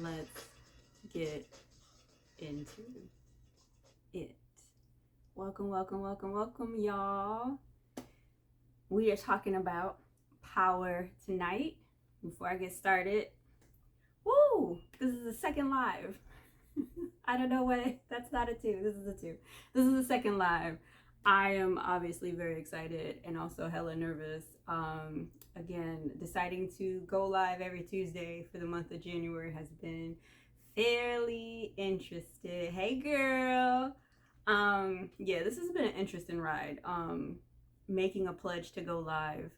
let's get into it. Welcome, y'all. We are talking about power tonight. Before I get started, this is the second live. I don't know why that's not a two. This is a two. This is the second live. I am obviously very excited and also hella nervous. Again, deciding to go live every Tuesday for the month of January has been fairly interesting. Hey girl. Yeah, this has been an interesting ride. Making a pledge to go live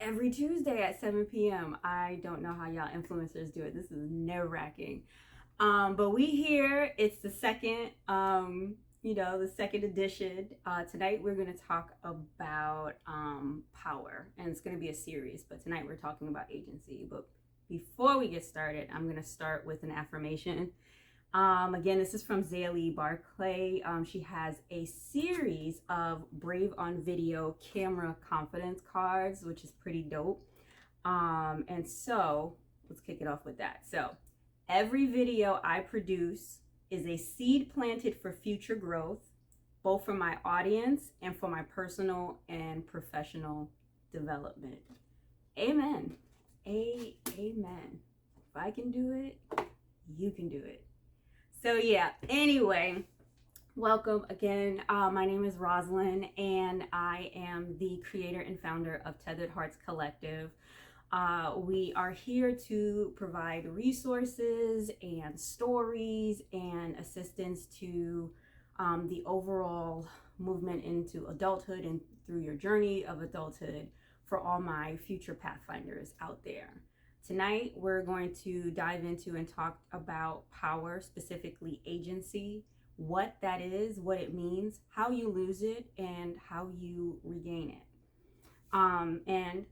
every Tuesday at 7 p.m. I don't know how y'all influencers do it. This is nerve-wracking. But we here, it's the second, the second edition. Tonight we're going to talk about power, and it's going to be a series, but tonight we're talking about agency. But before we get started, I'm going to start with an affirmation. Again, this is from Zaylee Barclay. She has a series of Brave on Video camera confidence cards, which is pretty dope. And so let's kick it off with that. So every video I produce is a seed planted for future growth, both for my audience and for my personal and professional development. Amen. Amen. If I can do it, you can do it. So yeah, anyway, welcome again. My name is Rosalind, and I am the creator and founder of Tethered Hearts Collective. We are here to provide resources and stories and assistance to the overall movement into adulthood and through your journey of adulthood for all my future pathfinders out there. Tonight, we're going to dive into and talk about power, specifically agency, what that is, what it means, how you lose it, and how you regain it. And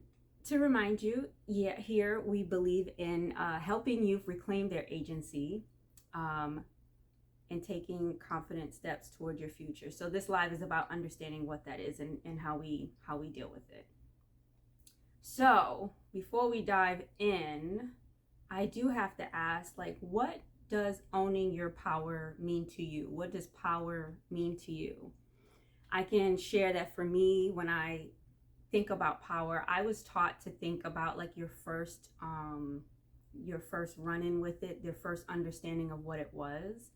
to remind you, here we believe in helping youth reclaim their agency and taking confident steps toward your future. So this live is about understanding what that is and how we deal with it. So before we dive in, I do have to ask, what does owning your power mean to you? What does power mean to you? I can share that for me, when I think about power, I was taught to think about your first run-in with it, your first understanding of what it was.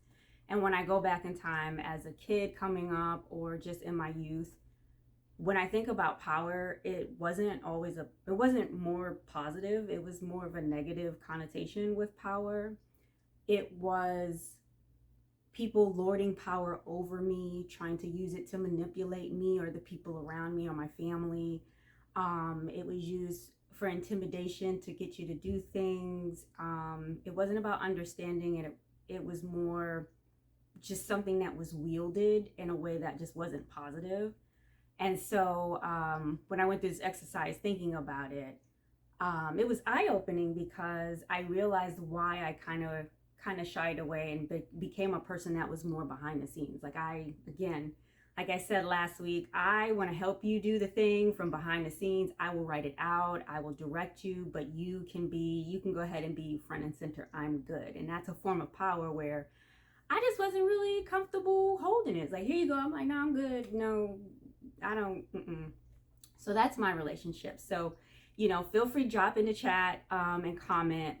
And when I go back in time as a kid coming up or just in my youth, when I think about power, it wasn't more positive. It was more of a negative connotation with power. It was people lording power over me, trying to use it to manipulate me or the people around me or my family. It was used for intimidation to get you to do things. It wasn't about understanding it. It was more just something that was wielded in a way that just wasn't positive. And so when I went through this exercise thinking about it, it was eye-opening because I realized why I kind of shied away and became a person that was more behind the scenes. Like I said last week, I want to help you do the thing from behind the scenes. I will write it out. I will direct you, but you can go ahead and be front and center. I'm good. And that's a form of power where I just wasn't really comfortable holding it. It's like, here you go. I'm like, no, I'm good. No, I don't. So that's my relationship. So, feel free to drop in the chat and comment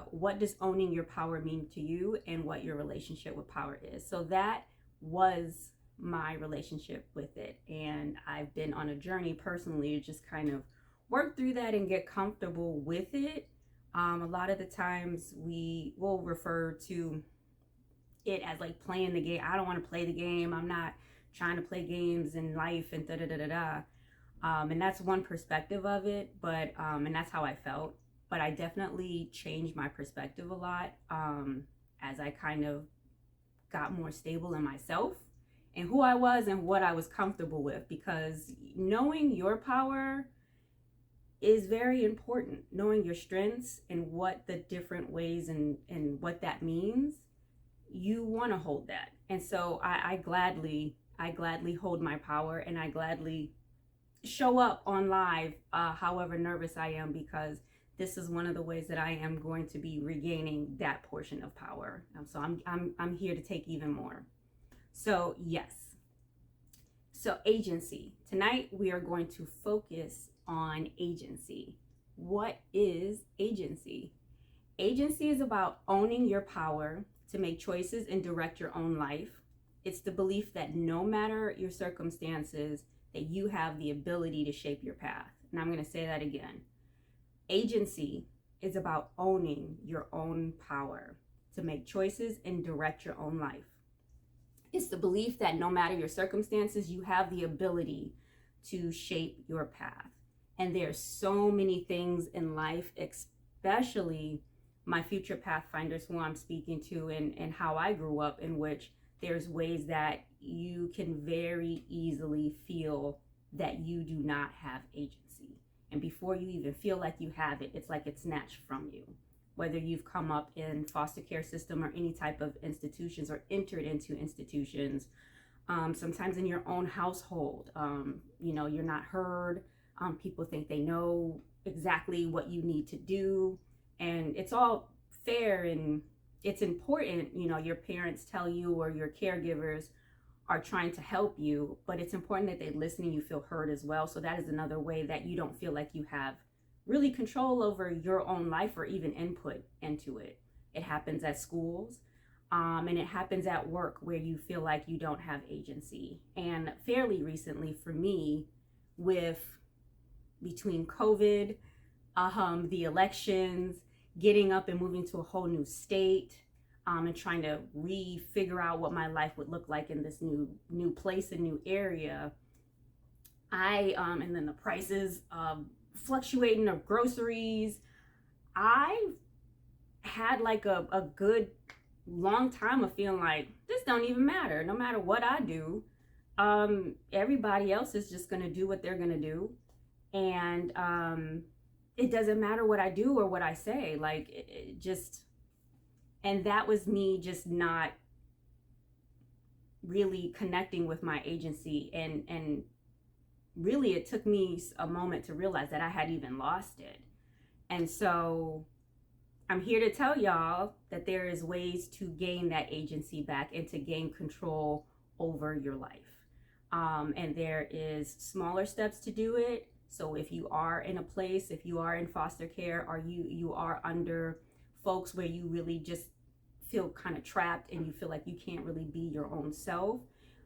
what does owning your power mean to you and what your relationship with power is. So that was my relationship with it. And I've been on a journey personally to just kind of work through that and get comfortable with it. A lot of the times we will refer to it as playing the game. I don't want to play the game. I'm not trying to play games in life and and that's one perspective of it, but and that's how I felt. But I definitely changed my perspective a lot as I kind of got more stable in myself and who I was and what I was comfortable with, because knowing your power is very important. Knowing your strengths and what the different ways and what that means, you want to hold that. And so I gladly hold my power, and I gladly show up on live however nervous I am, because this is one of the ways that I am going to be regaining that portion of power. So I'm here to take even more. So yes. So agency. Tonight we are going to focus on agency. What is agency? Agency is about owning your power to make choices and direct your own life. It's the belief that no matter your circumstances, that you have the ability to shape your path. And I'm going to say that again. Agency is about owning your own power to make choices and direct your own life. It's the belief that no matter your circumstances, you have the ability to shape your path. And there's so many things in life, especially my future pathfinders who I'm speaking to, and how I grew up, in which there's ways that you can very easily feel that you do not have agency. And before you even feel like you have it, it's like it's snatched from you. Whether you've come up in foster care system or any type of institutions or entered into institutions, sometimes in your own household, you're not heard. People think they know exactly what you need to do. And it's all fair and it's important, your parents tell you or your caregivers are trying to help you, but it's important that they listen and you feel heard as well. So that is another way that you don't feel like you have really control over your own life or even input into it. It happens at schools, and it happens at work where you feel like you don't have agency. And fairly recently for me, between COVID, the elections, getting up and moving to a whole new state, and trying to figure out what my life would look like in this new place and new area, and then the prices fluctuating of groceries, I had like a good long time of feeling like this don't even matter. No matter what I do, everybody else is just gonna do what they're gonna do, and it doesn't matter what I do or what I say. Like it just, and that was me just not really connecting with my agency, and really it took me a moment to realize that I had even lost it. And so I'm here to tell y'all that there is ways to gain that agency back and to gain control over your life. And there is smaller steps to do it. So if you are in a place, if you are in foster care, or you are under folks where you really just feel kind of trapped and you feel like you can't really be your own self,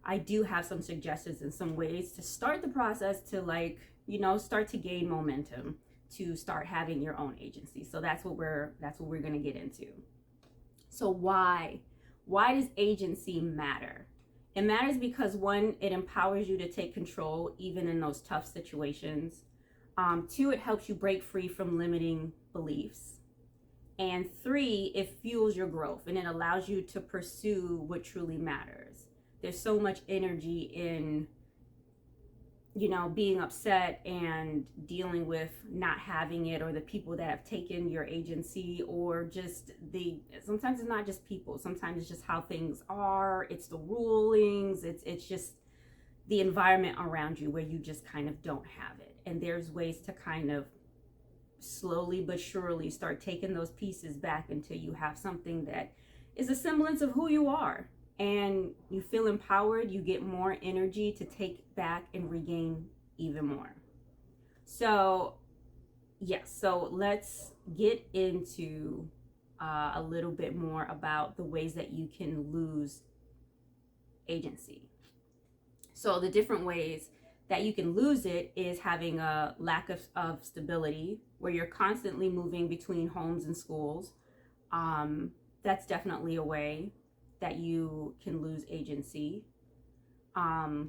I do have some suggestions and some ways to start the process to start to gain momentum, to start having your own agency. So that's what we're going to get into. So why does agency matter? It matters because 1, it empowers you to take control even in those tough situations. 2, it helps you break free from limiting beliefs. And 3, it fuels your growth and it allows you to pursue what truly matters. There's so much energy in, being upset and dealing with not having it, or the people that have taken your agency, or just sometimes it's not just people, sometimes it's just how things are, it's the rulings, it's just the environment around you where you just kind of don't have it. And there's ways to kind of slowly but surely start taking those pieces back until you have something that is a semblance of who you are. And you feel empowered, you get more energy to take back and regain even more. So, yes, so let's get into a little bit more about the ways that you can lose agency. So the different ways that you can lose it is having a lack of stability, where you're constantly moving between homes and schools. That's definitely a way that you can lose agency.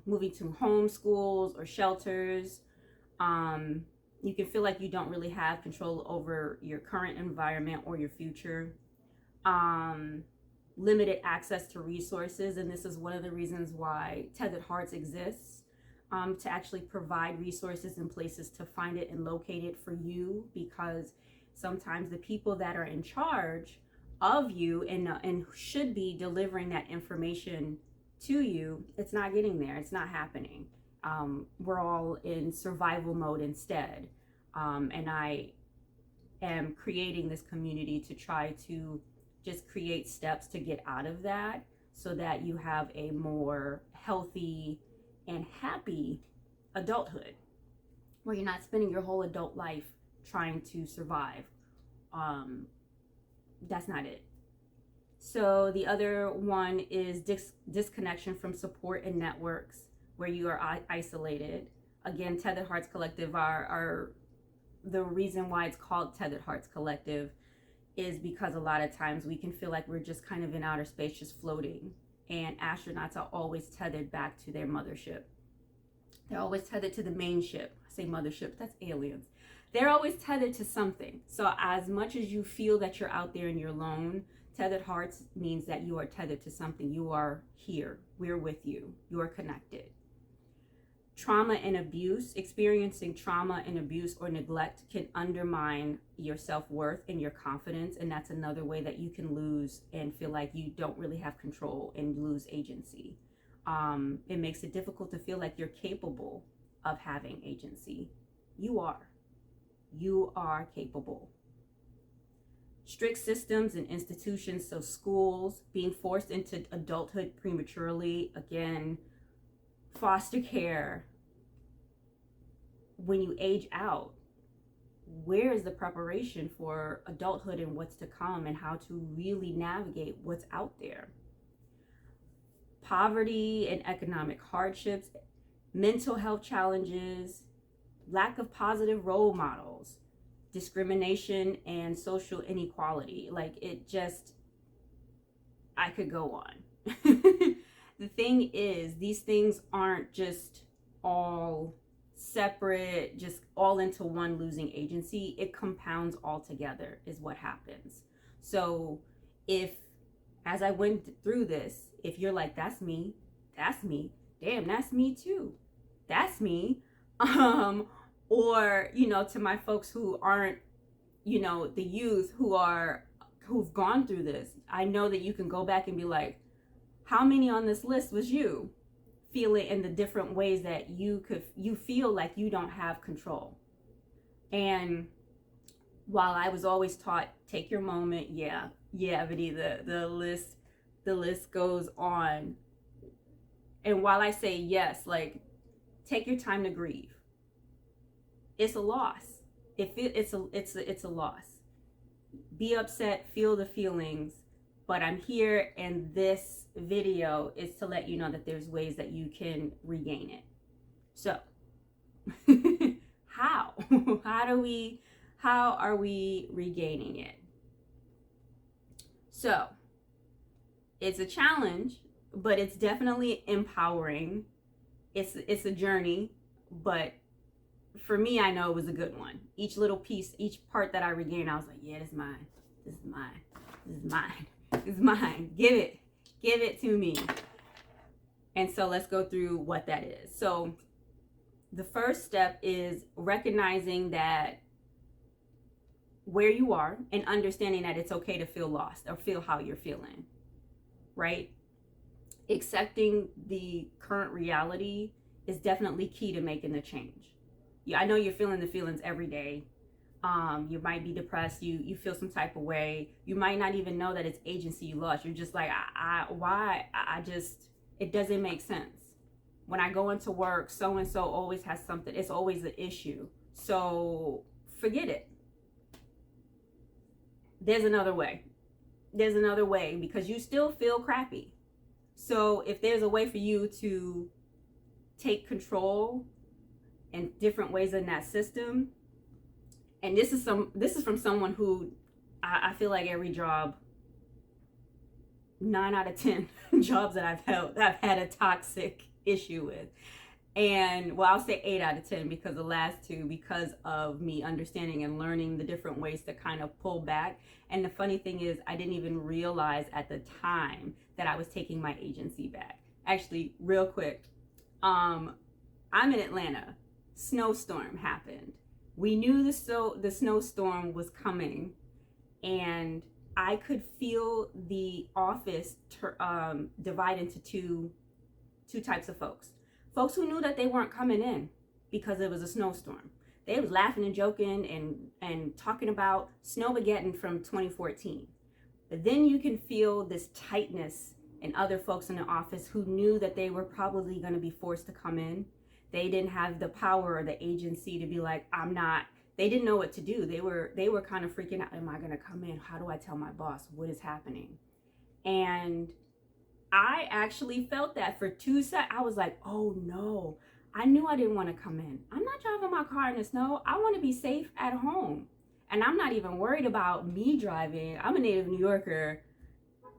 Moving to home schools or shelters, you can feel like you don't really have control over your current environment or your future. Limited access to resources, and this is one of the reasons why Tethered Hearts exists, to actually provide resources and places to find it and locate it for you, because sometimes the people that are in charge of you and should be delivering that information to you, it's not getting there, it's not happening. We're all in survival mode instead, and am creating this community to try to just create steps to get out of that, so that you have a more healthy and happy adulthood, where you're not spending your whole adult life trying to survive. That's not it. So the other one is disconnection from support and networks, where you are isolated. Again, Tethered Hearts Collective are the reason why it's called Tethered Hearts Collective is because a lot of times we can feel like we're just kind of in outer space, just floating. And astronauts are always tethered back to their mothership. They're always tethered to the main ship. I say mothership, that's aliens. They're always tethered to something. So as much as you feel that you're out there and you're alone, Tethered Hearts means that you are tethered to something. You are here. We're with you. You are connected. Trauma and abuse. Experiencing trauma and abuse or neglect can undermine your self-worth and your confidence. And that's another way that you can lose and feel like you don't really have control and lose agency. It makes it difficult to feel like you're capable of having agency. You are. You are capable. Strict systems and institutions, so schools, being forced into adulthood prematurely, again, foster care. When you age out, where is the preparation for adulthood and what's to come and how to really navigate what's out there? Poverty and economic hardships, mental health challenges, lack of positive role models, discrimination and social inequality. Like, it just, I could go on. The thing is, these things aren't just all separate, just all into one losing agency. It compounds all together is what happens. So if, as I went through this, if you're like, that's me, damn, that's me too, that's me, or, you know, to my folks who aren't, you know, the youth who've gone through this, I know that you can go back and be like, how many on this list was you? Feel it in the different ways that you feel like you don't have control. And while I was always taught, take your moment, yeah, Vidi, the list goes on. And while I say yes, like, take your time to grieve. It's a loss. It's a loss. Be upset, feel the feelings, but I'm here, and this video is to let you know that there's ways that you can regain it. So, how? How are we regaining it? So, it's a challenge, but it's definitely empowering. It's a journey, but for me, I know it was a good one. Each little piece, each part that I regained, I was like, yeah, this is mine. This is mine. This is mine. This is mine. Give it to me. And so let's go through what that is. So the first step is recognizing that where you are and understanding that it's okay to feel lost or feel how you're feeling, right? Accepting the current reality is definitely key to making the change. Yeah, I know you're feeling the feelings every day. You might be depressed. You feel some type of way. You might not even know that it's agency you lost. You're just like, it doesn't make sense. When I go into work, so-and-so always has something. It's always an issue. So forget it. There's another way. There's another way, because you still feel crappy. So if there's a way for you to take control in different ways in that system, and this is from someone who I feel like every job, 9 out of 10 jobs that I've had a toxic issue with. And well, I'll say 8 out of 10 because the last 2, because of me understanding and learning the different ways to kind of pull back. And the funny thing is, I didn't even realize at the time that I was taking my agency back. Actually, real quick, I'm in Atlanta. Snowstorm happened. We knew the snowstorm was coming, and I could feel the office divide into two types of folks. Folks who knew that they weren't coming in because it was a snowstorm. They was laughing and joking and talking about Snowmageddon from 2014. But then you can feel this tightness in other folks in the office who knew that they were probably going to be forced to come in. They didn't have the power or the agency to be like, I'm not. They didn't know what to do. They were kind of freaking out. Am I going to come in? How do I tell my boss what is happening? And I actually felt that for 2 seconds. I was like, oh no, I knew I didn't want to come in. I'm not driving my car in the snow. I want to be safe at home. And I'm not even worried about me driving. I'm a native New Yorker,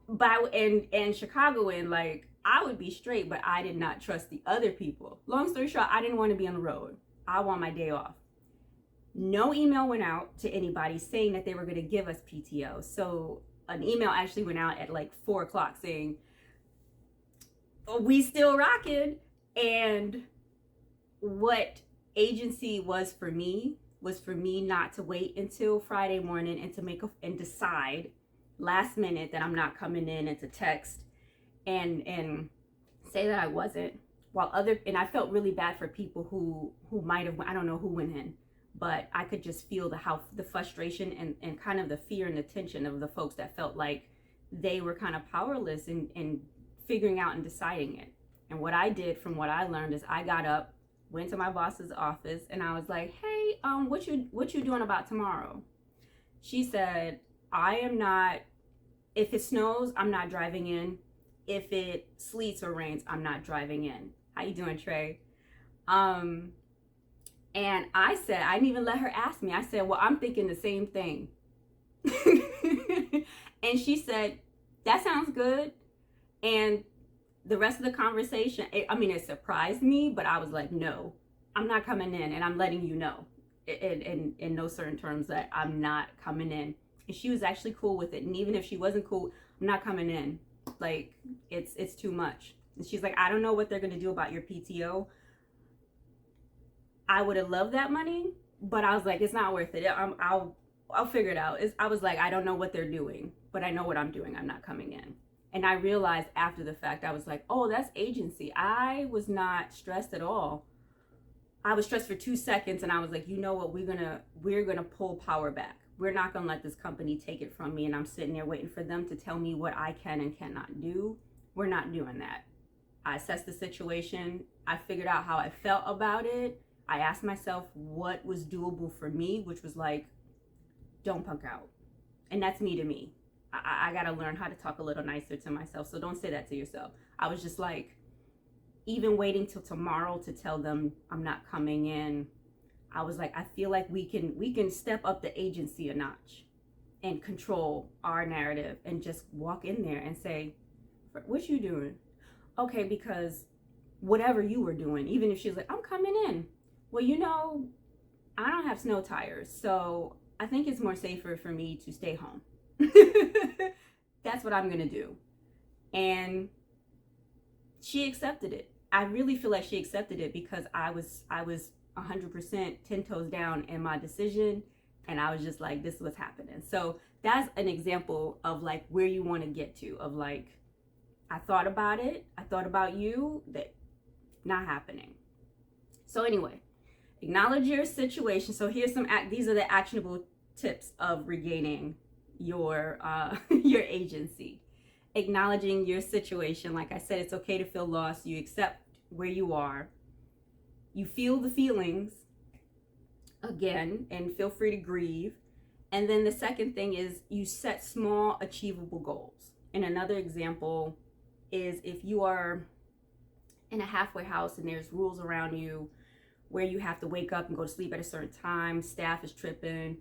and Chicagoan, like I would be straight, but I did not trust the other people. Long story short, I didn't want to be on the road. I want my day off. No email went out to anybody saying that they were going to give us PTO. So an email actually went out at like 4 o'clock saying, oh, we still rocking. And what agency was for me not to wait until Friday morning and decide last minute that I'm not coming in, and to text and say that I wasn't, and I felt really bad for people who might have, I don't know who went in, but I could just feel the frustration and kind of the fear and the tension of the folks that felt like they were kind of powerless in figuring out and deciding it. And what I did, from what I learned, is I got up, went to my boss's office, and I was like, hey, what you doing about tomorrow? She said, I am not, if it snows, I'm not driving in. If it sleets or rains, I'm not driving in. How you doing, Trey? And I said, I didn't even let her ask me. I said, well, I'm thinking the same thing. And she said, that sounds good. And the rest of the conversation, it surprised me, but I was like, no, I'm not coming in, and I'm letting you know in no certain terms that I'm not coming in. And she was actually cool with it. And even if she wasn't cool, I'm not coming in. Like, it's too much. And she's like, I don't know what they're going to do about your PTO. I would have loved that money, but I was like, it's not worth it. I'll figure it out. I was like, I don't know what they're doing, but I know what I'm doing. I'm not coming in. And I realized after the fact, I was like, oh, that's agency. I was not stressed at all. I was stressed for 2 seconds, and I was like, you know what? We're gonna pull power back. We're not gonna let this company take it from me, and I'm sitting there waiting for them to tell me what I can and cannot do. We're not doing that. I assessed the situation. I figured out how I felt about it. I asked myself what was doable for me, which was like, don't punk out. And that's me to me. I gotta learn how to talk a little nicer to myself. So don't say that to yourself. I was just like, even waiting till tomorrow to tell them I'm not coming in, I was like, I feel like we can step up the agency a notch and control our narrative and just walk in there and say, what you doing? Okay, because whatever you were doing, even if she's like, I'm coming in. Well, I don't have snow tires, so I think it's more safer for me to stay home. That's what I'm gonna do. And she accepted it. I really feel like she accepted it because I was 100% 10 toes down in my decision, and I was just like, this is what's happening. So that's an example of like where you want to get to, of like, I thought about it, I thought about you, that not happening. So anyway, acknowledge your situation. So here's these are the actionable tips of regaining your agency. Acknowledging your situation. Like I said, it's okay to feel lost. You accept where you are. You feel the feelings again, and feel free to grieve. And then the second thing is you set small achievable goals. And another example is if you are in a halfway house and there's rules around you where you have to wake up and go to sleep at a certain time, staff is tripping,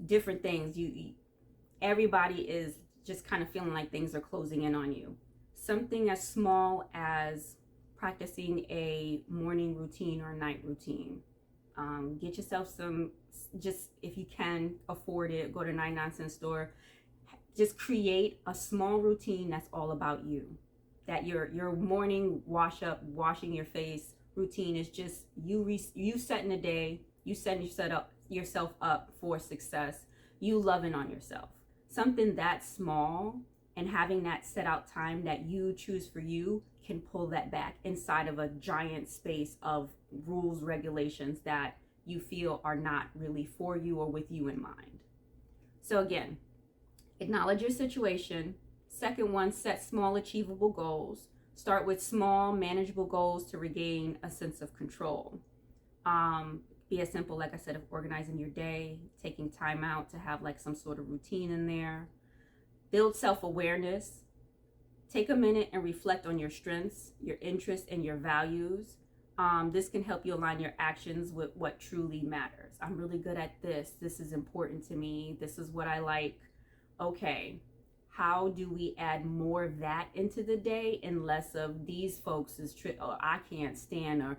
different things. Everybody is just kind of feeling like things are closing in on you. Something as small as practicing a morning routine or a night routine. Get yourself some, just if you can afford it, go to 99-cent store. Just create a small routine that's all about you. That your morning washing your face routine is just you setting a day, you setting yourself up for success, you loving on yourself. Something that small, and having that set out time that you choose for you can pull that back inside of a giant space of rules, regulations that you feel are not really for you or with you in mind. So again, acknowledge your situation. Second one, set small achievable goals. Start with small manageable goals to regain a sense of control. Be as simple, like I said, of organizing your day, taking time out to have like some sort of routine in there. Build self-awareness. Take a minute and reflect on your strengths, your interests, and your values. This can help you align your actions with what truly matters. I'm really good at this. This is important to me. This is what I like. Okay, how do we add more of that into the day and less of these folks is oh, I can't stand,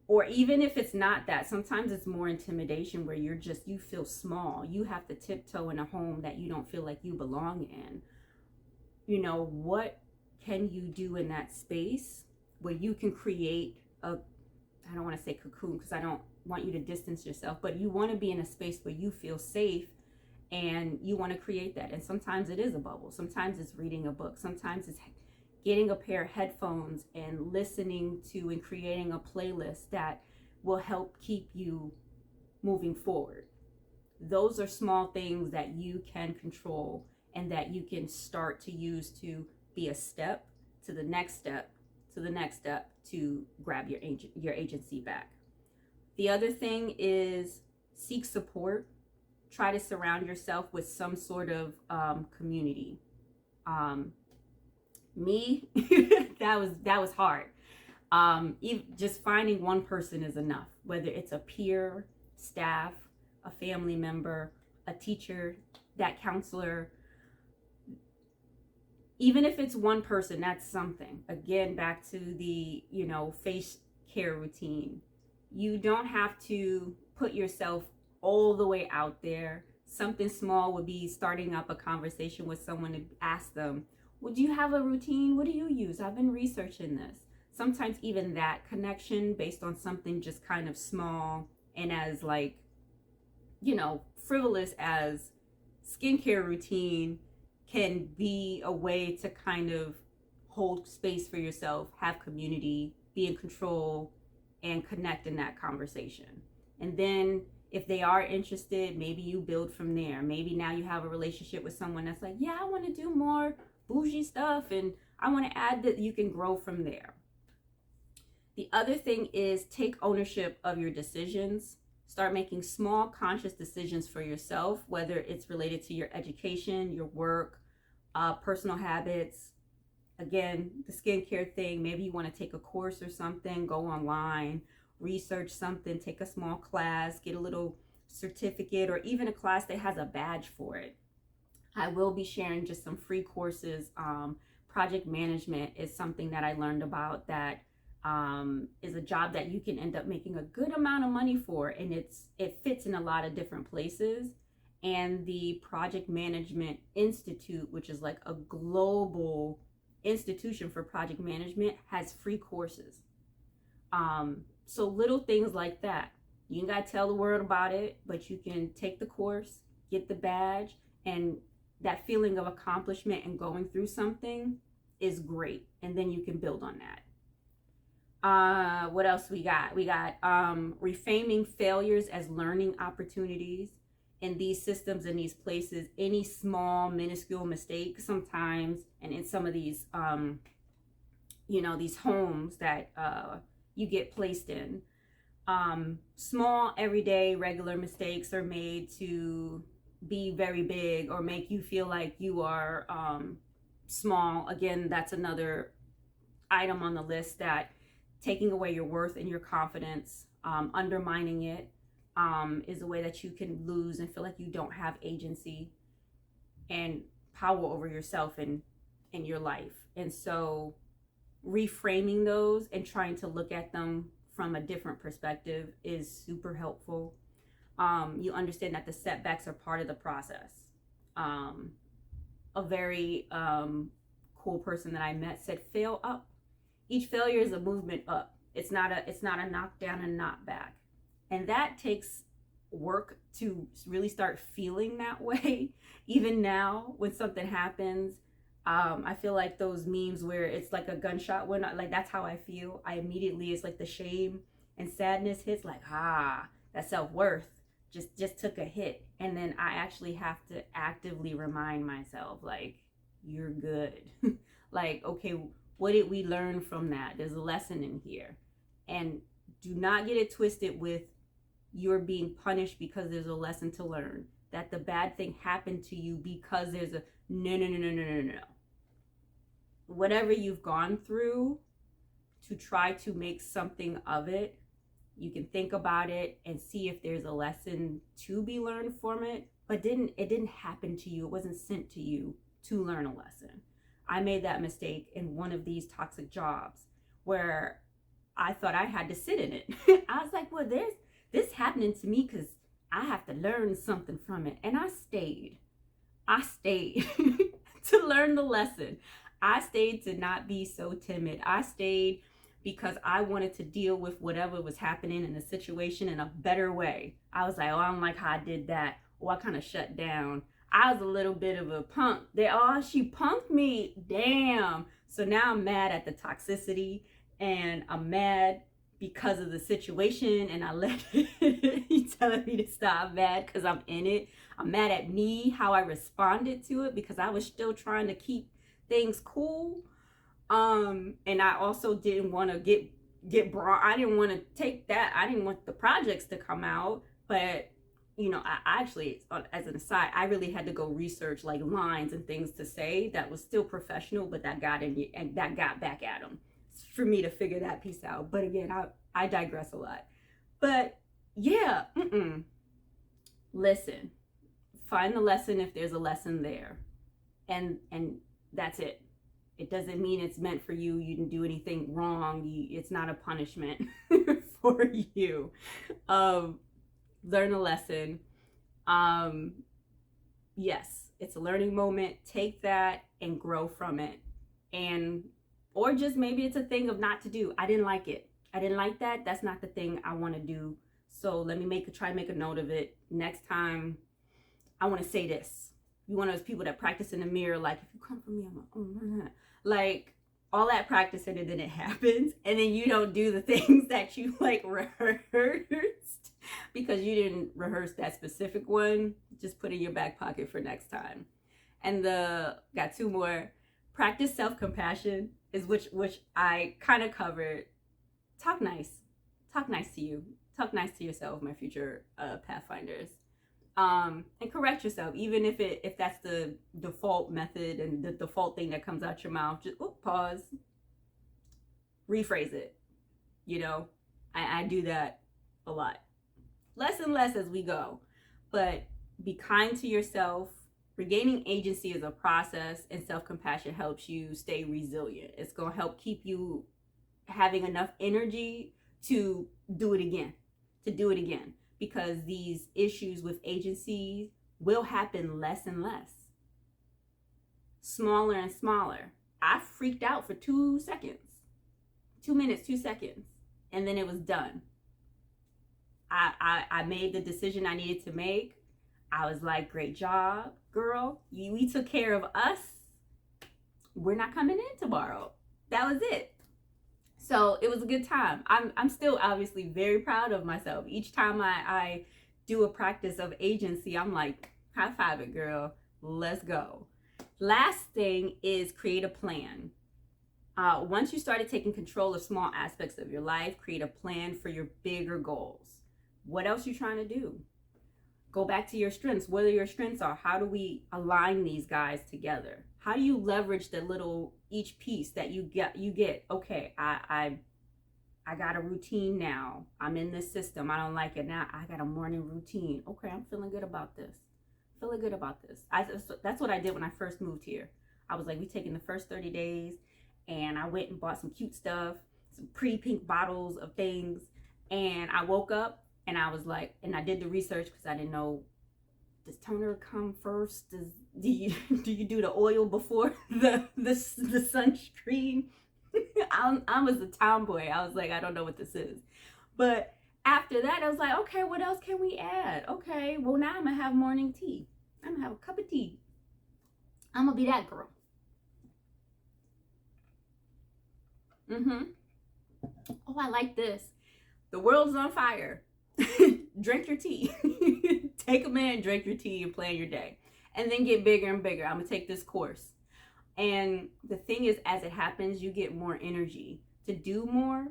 or even if it's not that, sometimes it's more intimidation where you feel small. You have to tiptoe in a home that you don't feel like you belong in. You know, what can you do in that space where you can create I don't want to say cocoon because I don't want you to distance yourself, but you want to be in a space where you feel safe and you want to create that. And sometimes it is a bubble. Sometimes it's reading a book. Sometimes it's getting a pair of headphones and listening to and creating a playlist that will help keep you moving forward. Those are small things that you can control and that you can start to use to be a step to the next step to the next step to grab your agency back. The other thing is seek support. Try to surround yourself with some sort of community. Me, that was hard. Even just finding one person is enough, whether it's a peer, staff, a family member, a teacher, that counselor. Even if it's one person, that's something. Again, back to the, face care routine. You don't have to put yourself all the way out there. Something small would be starting up a conversation with someone to ask them, would you have a routine? What do you use? I've been researching this. Sometimes even that connection based on something just kind of small and as frivolous as skincare routine can be a way to kind of hold space for yourself, have community, be in control, and connect in that conversation. And then if they are interested, maybe you build from there. Maybe now you have a relationship with someone that's like, yeah, I want to do more bougie stuff and I want to add that. You can grow from there. The other thing is take ownership of your decisions. Start making small conscious decisions for yourself, whether it's related to your education, your work, personal habits. Again, the skincare thing, maybe you want to take a course or something, go online, research something, take a small class, get a little certificate, or even a class that has a badge for it. I will be sharing just some free courses. Project management is something that I learned about that is a job that you can end up making a good amount of money for, and it fits in a lot of different places. And the Project Management Institute, which is like a global institution for project management, has free courses. So little things like that. You ain't got to tell the world about it, but you can take the course, get the badge, and that feeling of accomplishment and going through something is great. And then you can build on that. What else we got? We got reframing failures as learning opportunities. In these systems, in these places, any small, minuscule mistake sometimes, and in some of these, these homes that you get placed in, small, everyday, regular mistakes are made to be very big or make you feel like you are small. Again, that's another item on the list, that taking away your worth and your confidence, undermining it, is a way that you can lose and feel like you don't have agency and power over yourself and your life. And so reframing those and trying to look at them from a different perspective is super helpful. You understand that the setbacks are part of the process. A very cool person that I met said, fail up. Each failure is a movement up. It's not a knock down and knock back. And that takes work to really start feeling that way. Even now, when something happens, I feel like those memes where it's like a gunshot wound, like that's how I feel. I immediately, it's like the shame and sadness hits, like, that self-worth just took a hit. And then I actually have to actively remind myself, like, you're good. Like, okay, what did we learn from that? There's a lesson in here. And do not get it twisted with you're being punished because there's a lesson to learn. That the bad thing happened to you because there's a no. Whatever you've gone through, to try to make something of it, you can think about it and see if there's a lesson to be learned from it. But it didn't happen to you. It wasn't sent to you to learn a lesson. I made that mistake in one of these toxic jobs where I thought I had to sit in it. I was like, well, this happening to me because I have to learn something from it. And I stayed to learn the lesson. I stayed to not be so timid. I stayed because I wanted to deal with whatever was happening in the situation in a better way. I was like, oh, I don't like how I did that. Oh, I kind of shut down. I was a little bit of a punk. She punked me. Damn. So now I'm mad at the toxicity, and I'm mad because of the situation, and I let you telling me to stop mad because I'm in it. I'm mad at me, how I responded to it, because I was still trying to keep things cool. And I also didn't want to get broad. I didn't want to take that. I didn't want the projects to come out, but I actually, as an aside, I really had to go research like lines and things to say that was still professional, but that got in and that got back at them for me to figure that piece out. But again, I digress a lot. But yeah, listen, find the lesson if there's a lesson there, and that's it. It doesn't mean it's meant for you. You didn't do anything wrong. It's not a punishment for you. Learn a lesson. Yes, it's a learning moment. Take that and grow from it. Or just maybe it's a thing of not to do. I didn't like it. I didn't like that. That's not the thing I want to do. So let me try to make a note of it. Next time, I want to say this. You one of those people that practice in the mirror, like, if you come for me, I'm like all that practicing, and then it happens, and then you don't do the things that you like rehearsed because you didn't rehearse that specific one. Just put it in your back pocket for next time. And got two more. Practice self-compassion is which I kind of covered. Talk nice to you. Talk nice to yourself, my future Pathfinders. And correct yourself, even if that's the default method and the default thing that comes out your mouth. Just pause, rephrase it. I do that a lot, less and less as we go. But be kind to yourself. Regaining agency is a process, and self-compassion helps you stay resilient. It's going to help keep you having enough energy to do it again, because these issues with agency will happen less and less, smaller and smaller. I freaked out for 2 minutes, 2 seconds, and then it was done. I made the decision I needed to make. I was like, great job, girl. We took care of us. We're not coming in tomorrow. That was it. So it was a good time. I'm still obviously very proud of myself. Each time I do a practice of agency, I'm like, high five it, girl. Let's go. Last thing is create a plan. Once you started taking control of small aspects of your life, create a plan for your bigger goals. What else you trying to do? Go back to your strengths. What are your strengths are? How do we align these guys together? How do you leverage each piece that you get? Okay, I got a routine now. I'm in this system. I don't like it now. I got a morning routine. Okay, I'm feeling good about this. That's what I did when I first moved here. I was like, we taking the first 30 days, and I went and bought some cute stuff, some pretty pink bottles of things, and I woke up and I was like, and I did the research because I didn't know, does toner come first? Do you do the oil before the sunscreen? I was a tomboy. I was like, I don't know what this is. But after that, I was like, okay, what else can we add? Okay, well, now I'm gonna have morning tea. I'm gonna have a cup of tea. I'm gonna be that girl. Oh, I like this. The world's on fire. Drink your tea. Take a minute, drink your tea, and plan your day. And then get bigger and bigger. I'm going to take this course. And the thing is, as it happens, you get more energy to do more.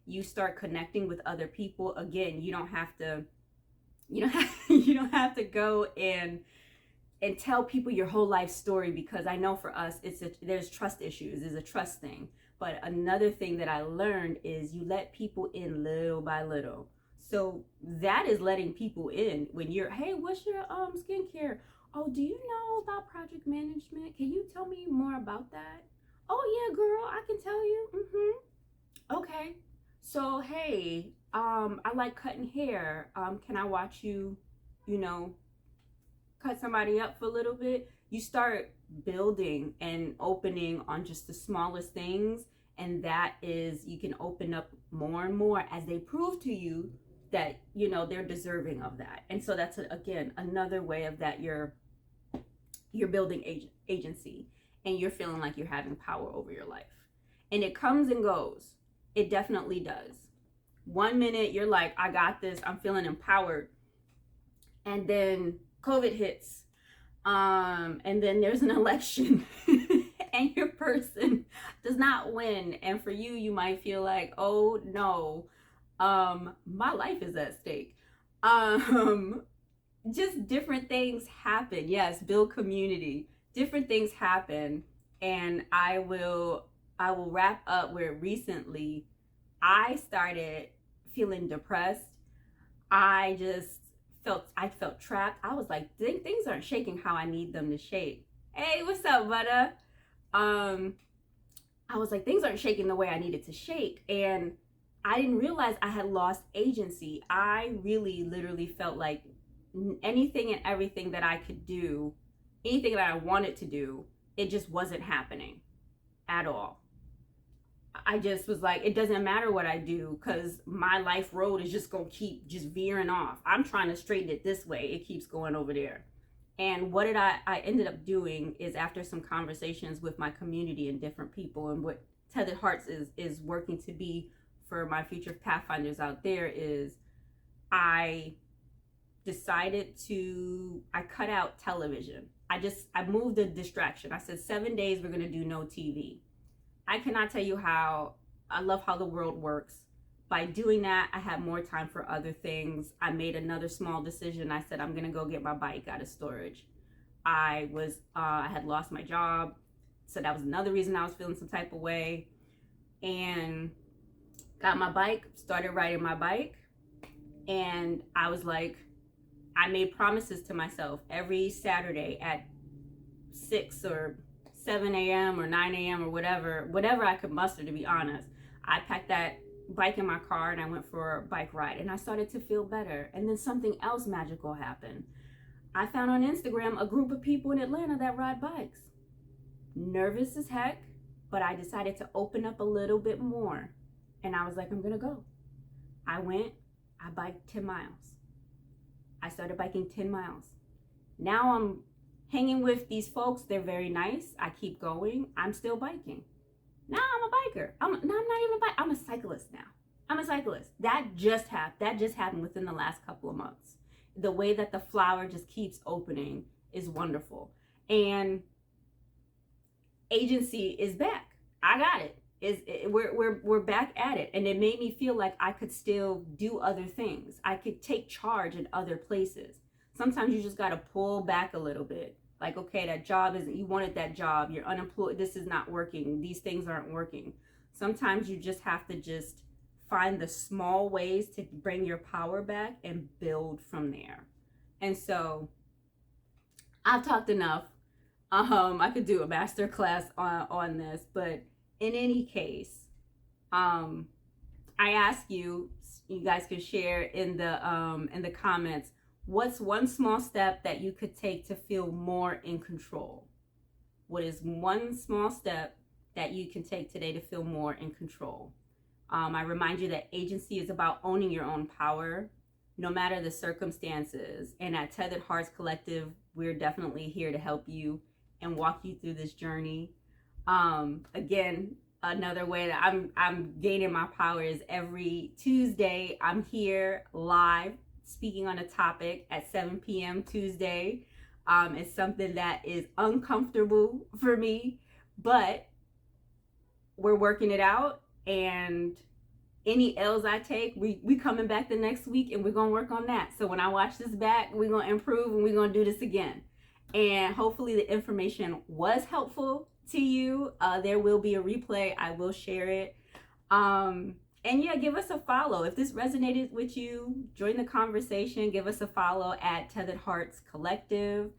You start connecting with other people. Again, you don't have to go and tell people your whole life story, because I know for us there's trust issues. There's a trust thing. But another thing that I learned is you let people in little by little. So that is letting people in. When you're, hey, what's your skincare? Oh, do you know about project management? Can you tell me more about that? Oh yeah, girl, I can tell you. Okay. So hey, I like cutting hair. Can I watch you, cut somebody up for a little bit? You start building and opening on just the smallest things, and that is, you can open up more and more as they prove to you that they're deserving of that. And so that's again another way of that you're building agency, and you're feeling like you're having power over your life. And it comes and goes. It definitely does. 1 minute you're like, I got this, I'm feeling empowered, and then COVID hits, and then there's an election and your person does not win, and for you, you might feel like, oh no, my life is at stake. Just different things happen. Yes, build community. Different things happen, and I will wrap up where recently I started feeling depressed. I felt trapped. I was like, things aren't shaking how I need them to shake. Hey, what's up, butter? I was like, things aren't shaking the way I needed to shake, and I didn't realize I had lost agency. I really literally felt like anything and everything that I could do, anything that I wanted to do, it just wasn't happening at all. I just was like, it doesn't matter what I do, because my life road is just going to keep just veering off. I'm trying to straighten it this way. It keeps going over there. And what I ended up doing is, after some conversations with my community and different people, and what Tethered Hearts is working to be for my future pathfinders out there, is I decided I cut out television. I moved the distraction. I said 7 days we're going to do no TV. I cannot tell you how I love how the world works. By doing that, I had more time for other things. I made another small decision. I said, I'm going to go get my bike out of storage. I had lost my job, so that was another reason I was feeling some type of way. And got my bike, started riding my bike, and I was like, I made promises to myself every Saturday at 6 or 7 a.m. or 9 a.m. or whatever I could muster, to be honest. I packed that bike in my car and I went for a bike ride, and I started to feel better. And then something else magical happened. I found on Instagram a group of people in Atlanta that ride bikes. Nervous as heck, but I decided to open up a little bit more. And I was like, I'm gonna go. I went, I biked 10 miles. I started biking 10 miles. Now I'm hanging with these folks. They're very nice. I keep going. I'm still biking. Now I'm a biker. I'm not even a biker. I'm a cyclist now. I'm a cyclist. That just happened within the last couple of months. The way that the flower just keeps opening is wonderful. And agency is back. I got it. We're back at it, and it made me feel like I could still do other things. I could take charge in other places. Sometimes you just got to pull back a little bit. Like, okay, that job isn't, you wanted that job, you're unemployed, this is not working, these things aren't working. Sometimes you just have to just find the small ways to bring your power back and build from there. And so I've talked enough. I could do a master class on this, but in any case, I ask you guys can share in the comments, what's one small step that you could take to feel more in control? What is one small step that you can take today to feel more in control? I remind you that agency is about owning your own power, no matter the circumstances. And at Tethered Hearts Collective, we're definitely here to help you and walk you through this journey. Again, another way that I'm gaining my power is every Tuesday I'm here live speaking on a topic at 7 p.m. Tuesday. It's something that is uncomfortable for me, but we're working it out, and any L's I take, we coming back the next week and we're gonna work on that. So when I watch this back, we're gonna improve and we're gonna do this again. And hopefully the information was helpful to you. There will be a replay. I will share it. And yeah, give us a follow. If this resonated with you, join the conversation. Give us a follow at Tethered Hearts Collective.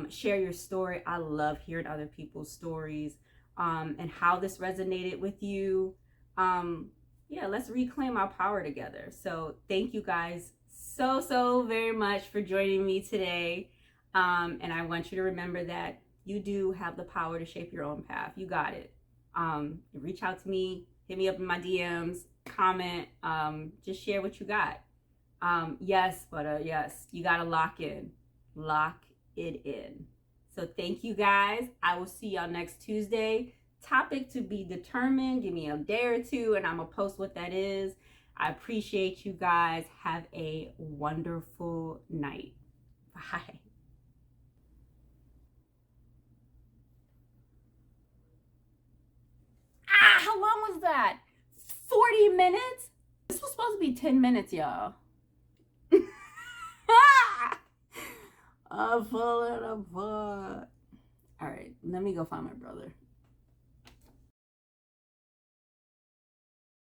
Share your story. I love hearing other people's stories and how this resonated with you. Yeah, let's reclaim our power together. So thank you guys so very much for joining me today. And I want you to remember that you do have the power to shape your own path. You got it. Reach out to me, hit me up in my DMs, comment, just share what you got. Yes, you gotta lock it in. So thank you guys. I will see y'all next Tuesday. Topic to be determined. Give me a day or two and I'm gonna post what that is. I appreciate you guys. Have a wonderful night. Bye. How long was that? 40 minutes? This was supposed to be 10 minutes, y'all. I'm falling apart. All right, let me go find my brother.